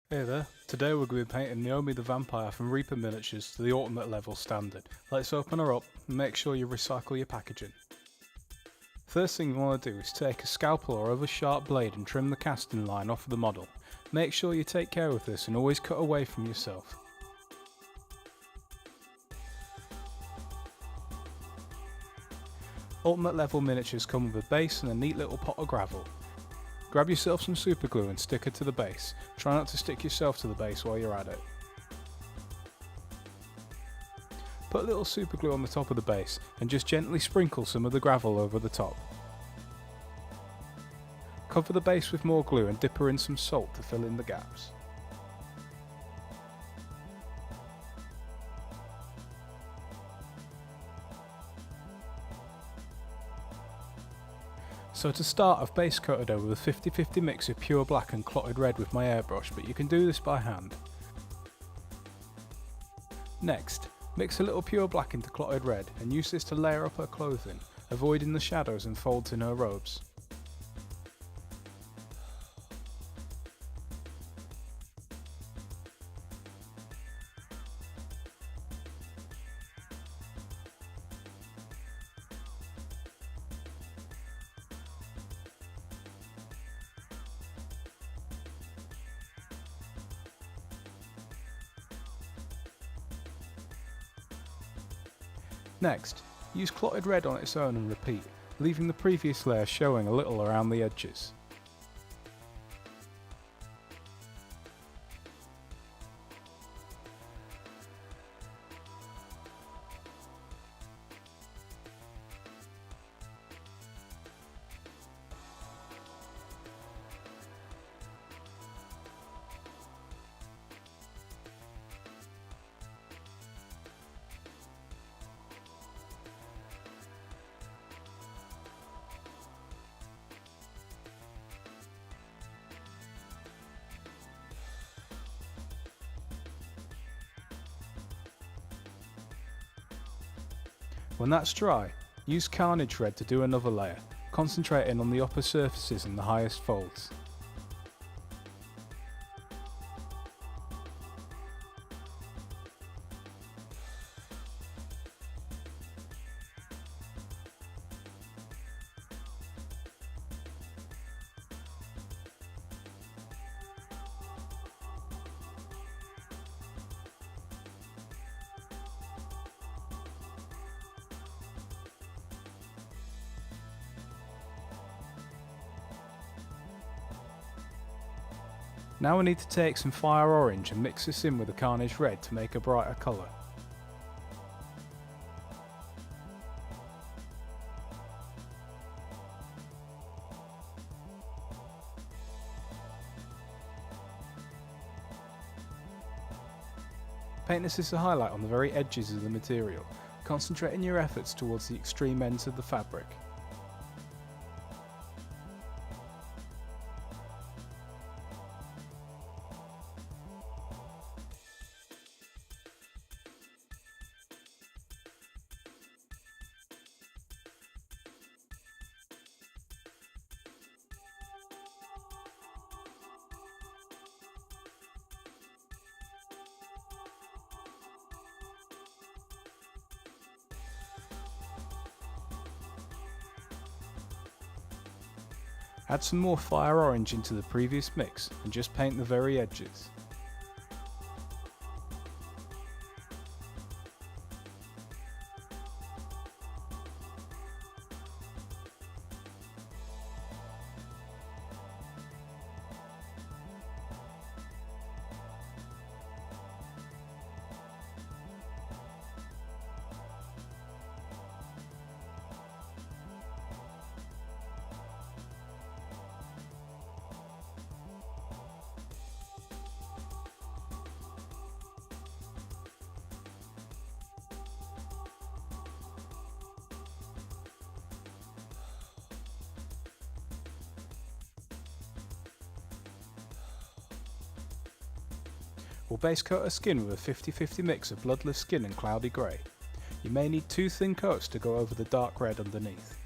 Hey there, today we're going to be painting Naomi the Vampire from Reaper Miniatures to the Ultimate level standard. Let's open her up and make sure you recycle your packaging. First thing you want to do is take a scalpel or other sharp blade and trim the casting line off the model. Make sure you take care of this and always cut away from yourself. Ultimate level miniatures come with a base and a neat little pot of gravel. Grab yourself some super glue and stick it to the base. Try not to stick yourself to the base while you're at it. Put a little super glue on the top of the base and just gently sprinkle some of the gravel over the top. Cover the base with more glue and dip her in some salt to fill in the gaps. So to start, I've base coated her with a 50-50 mix of pure black and clotted red with my airbrush, but you can do this by hand. Next, mix a little pure black into clotted red and use this to layer up her clothing, avoiding the shadows and folds in her robes. Next, use clotted red on its own and repeat, leaving the previous layer showing a little around the edges. When that's dry, use CARNAGE red to do another layer, concentrating on the upper surfaces and the highest folds. Now we need to take some fire orange and mix this in with the CARNAGE red to make a brighter colour. Paint this as a highlight on the very edges of the material, concentrating your efforts towards the extreme ends of the fabric. Add some more fire orange into the previous mix and just paint the very edges. We'll base coat her skin with a 50-50 mix of bloodless skin and cloudy grey. You may need 2 thin coats to go over the dark red underneath.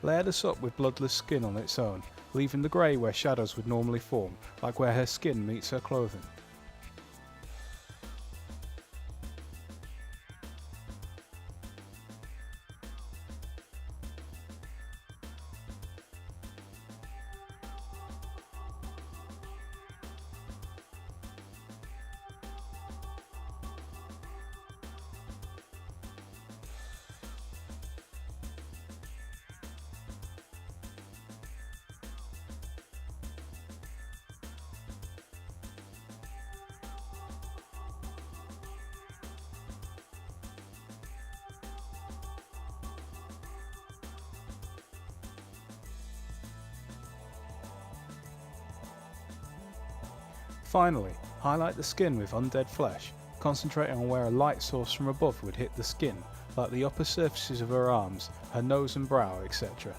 Layer this up with bloodless skin on its own, leaving the grey where shadows would normally form, like where her skin meets her clothing. Finally, highlight the skin with undead flesh, concentrating on where a light source from above would hit the skin, like the upper surfaces of her arms, her nose and brow, etc.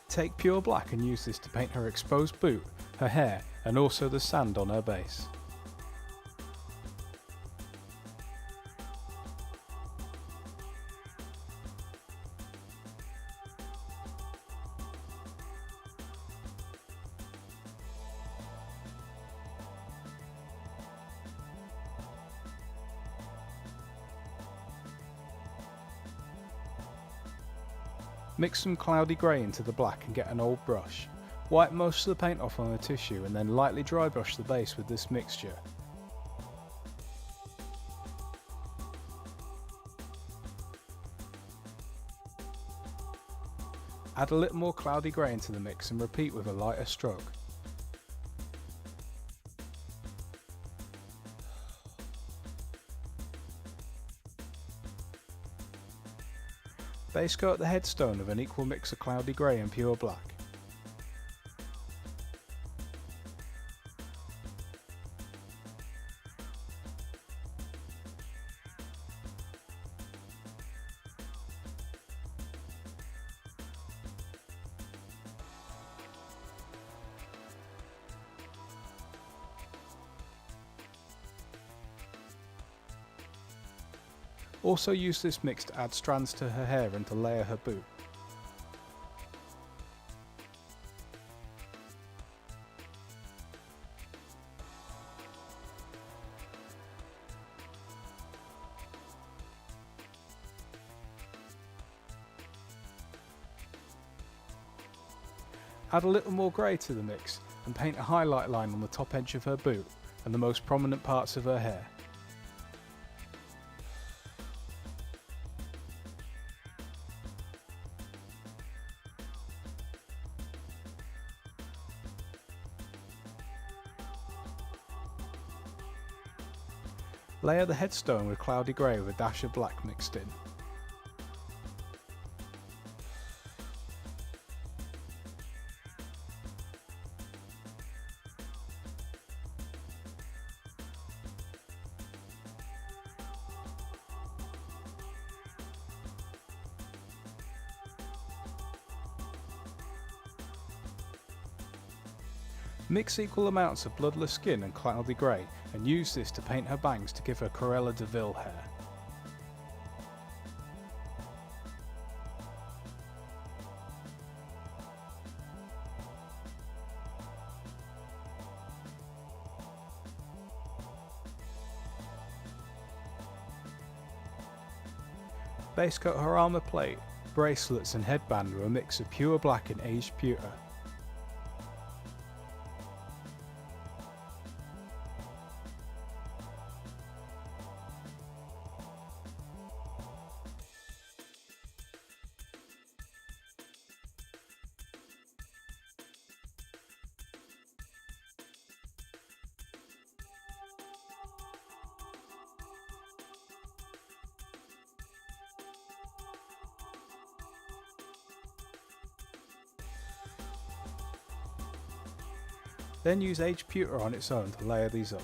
Take pure black and use this to paint her exposed boot, her hair, and also the sand on her base. Mix some cloudy grey into the black and get an old brush. Wipe most of the paint off on the tissue and then lightly dry brush the base with this mixture. Add a little more cloudy grey into the mix and repeat with a lighter stroke. Base coat the headstone with an equal mix of cloudy grey and pure black. Also use this mix to add strands to her hair and to layer her boot. Add a little more grey to the mix and paint a highlight line on the top edge of her boot and the most prominent parts of her hair. Layer the headstone with cloudy grey with a dash of black mixed in. Mix equal amounts of bloodless skin and cloudy grey and use this to paint her bangs to give her Cruella de Vil hair. Base coat her armour plate, bracelets and headband with a mix of pure black and aged pewter. Then use aged pewter on its own to layer these up.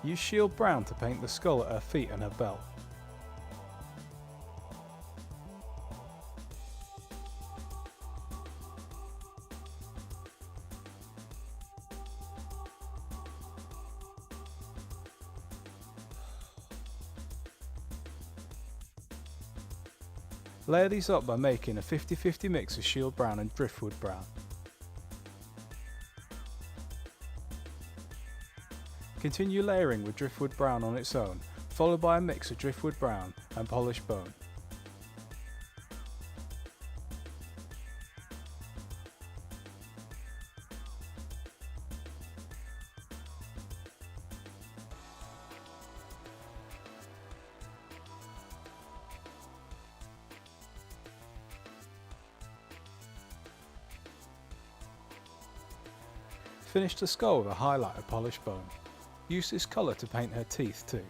Use shield brown to paint the skull at her feet and her belt. Layer these up by making a 50-50 mix of shield brown and driftwood brown. Continue layering with driftwood brown on its own, followed by a mix of driftwood brown and polished bone. Finish the skull with a highlight of polished bone. Use this colour to paint her teeth too.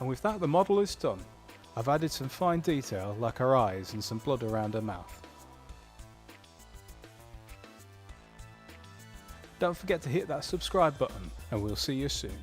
And with that, the model is done. I've added some fine detail like her eyes and some blood around her mouth. Don't forget to hit that subscribe button and we'll see you soon.